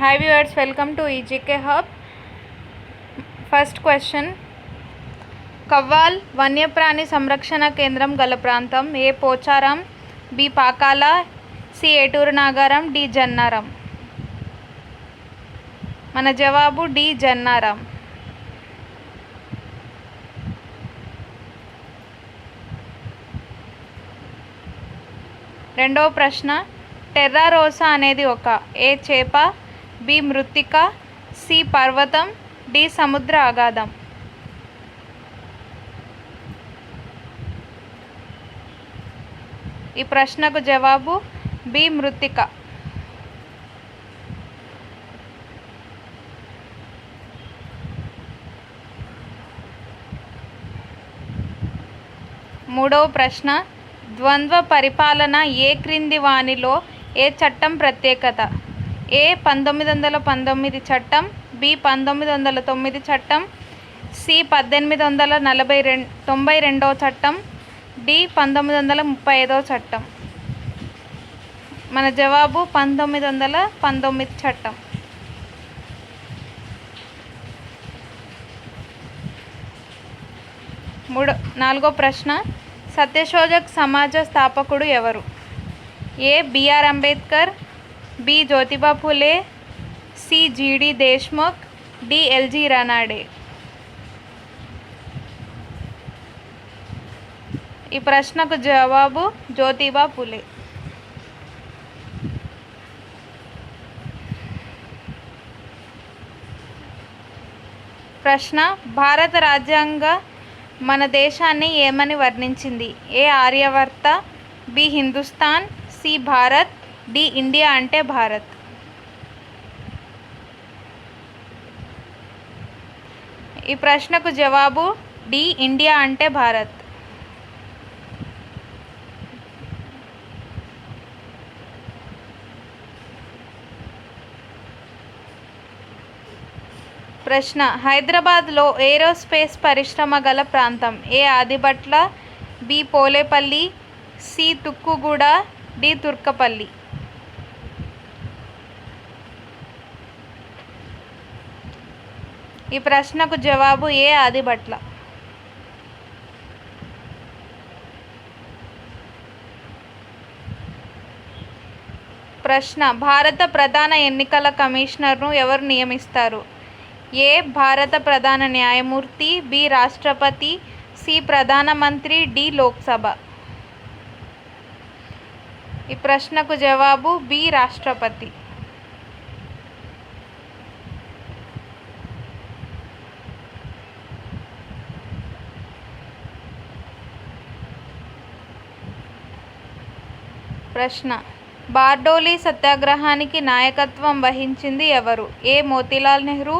Hi viewers, welcome to EGK Hub. First question. Kawal వన్యప్రాణి సంరక్షణ కేంద్రం గల ప్రాంతం ఏ పోచారం, బి పాకాల, సి ఏటూరు నాగారం, డి జన్నారం. మన జవాబు డి జన్నారం. రెండవ ప్రశ్న. టెర్రా రోసా అనేది ఒక ఏ చేప, బి మృత్తిక, సి పర్వతం, డి సముద్ర అగాధం. ఈ ప్రశ్నకు జవాబు బి మృత్తిక. మూడవ ప్రశ్న. ద్వంద్వ పరిపాలన ఏ క్రింది వానిలో ఏ చట్టం ప్రత్యేకత? ఏ 1919 చట్టం, బి 1909 చట్టం, సి 1892 చట్టం, డి 1935 చట్టం. మన జవాబు 1919 చట్టం. నాలుగో ప్రశ్న. సత్యశోధక్ సమాజ స్థాపకుడు ఎవరు? A BR Ambedkar, B Jyotiba Phule, C GD Deshmukh, D LG Ranade. ఈ ప్రశ్నకు జవాబు జ్యోతిబా ఫులే. ప్రశ్న. భారత రాజ్యాంగ మన దేశాన్ని ఏమని వర్ణించింది? A Aryavarta, B Hindustan, C Bharat, D India అంటే భారత్. ఈ ప్రశ్నకు జవాబు డి ఇండియా అంటే భారత్. ప్రశ్న. హైదరాబాద్లో ఏరోస్పేస్ పరిశ్రమ గల ప్రాంతం A Adibatla, B Polepalli, C Tukkuguda, D Turkapalli. ఈ ప్రశ్నకు జవాబు ఏ ఆదిబట్ల. ప్రశ్న. భారత ప్రధాన ఎన్నికల కమిషనర్ను ఎవరు నియమిస్తారు? ఏ భారత ప్రధాన న్యాయమూర్తి, బి రాష్ట్రపతి, సి ప్రధానమంత్రి, డి లోక్సభ. ఈ ప్రశ్నకు జవాబు బి రాష్ట్రపతి. ప్రశ్న. బార్డోలీ సత్యాగ్రహానికి నాయకత్వం వహించింది ఎవరు? A Motilal Nehru,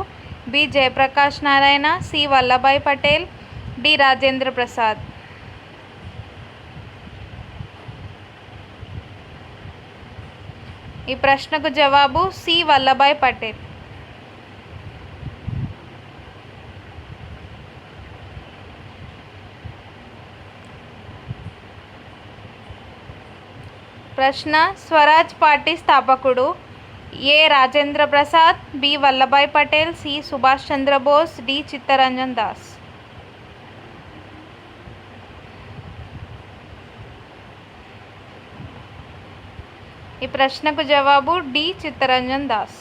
B Jayaprakash Narayan, C Vallabhbhai Patel, D Rajendra Prasad. ఈ ప్రశ్నకు జవాబు సి వల్లభాయ్ పటేల్. ప్రశ్న. స్వరాజ్ పార్టీ స్థాపకుడు A Rajendra Prasad, B Vallabhbhai Patel, C Subhash Chandra Bose, D Chittaranjan Das. ఈ ప్రశ్నకు జవాబు డి చిత్తరంజన్ దాస్.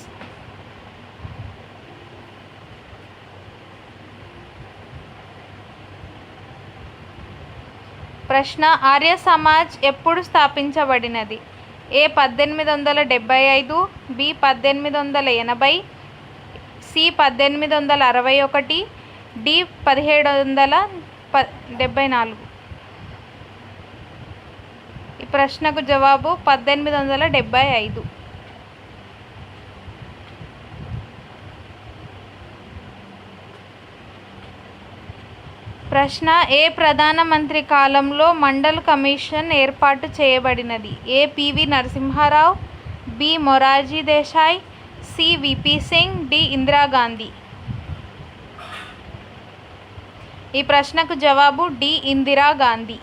ప్రశ్న. ఆర్య సమాజ్ ఎప్పుడు స్థాపించబడినది? ఏ 1875, బి 1880, సి 1861, డి 1774. ఈ ప్రశ్నకు జవాబు 1875. ప్రశ్న. ఏ ప్రధానమంత్రి కాలంలో మండల్ కమిషన్ ఏర్పాటు చేయబడినది? A PV Narasimha Rao, B Morarji Desai, C VP Singh, D Indira Gandhi. ఈ ప్రశ్నకు జవాబు డి ఇందిరాగాంధీ.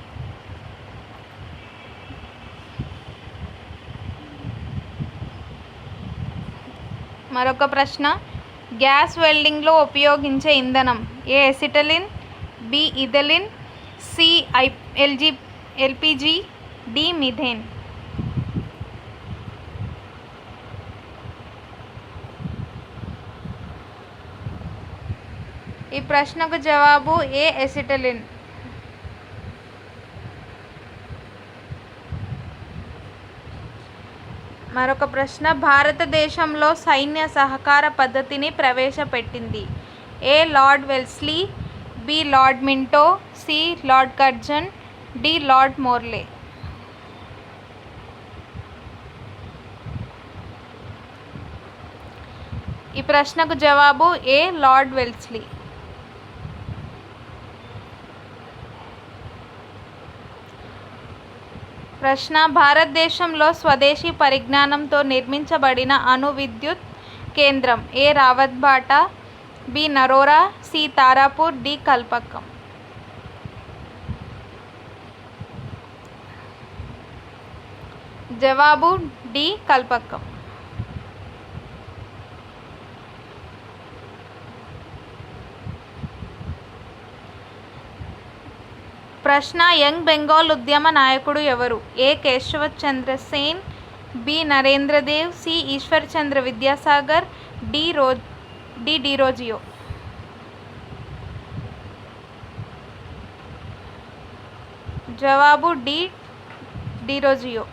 మరొక ప్రశ్న, గ్యాస్ వెల్డింగ్లో ఉపయోగించే ఇంధనం A acetylene, B ethylene, C LPG, D methane. ఈ ప్రశ్నకు జవాబు ఏ ఎసిటలిన్. మరొక ప్రశ్న, భారతదేశంలో సైన్య సహకార పద్ధతిని ప్రవేశపెట్టింది A lord Wellesley, B lord Minto, C lord Curzon, D lord Morley. ఈ ప్రశ్నకు జవాబు ఏ లార్డ్ వెల్స్లీ. ప్రశ్న, భారతదేశంలో స్వదేశీ పరిజ్ఞానంతో నిర్మించబడిన అణు విద్యుత్ కేంద్రం A Rawatbhata, B Narora, C Tarapur, D Kalpakkam. జవాబు డి కల్పక్కం. ప్రశ్న, యంగ్ బెంగాల్ ఉద్యమ నాయకుడు ఎవరు A Keshab Chandra Sen, B Narendra Dev, C Ishwarchandra Vidyasagar, D Derozio. జవాబు డి డిరోజియో.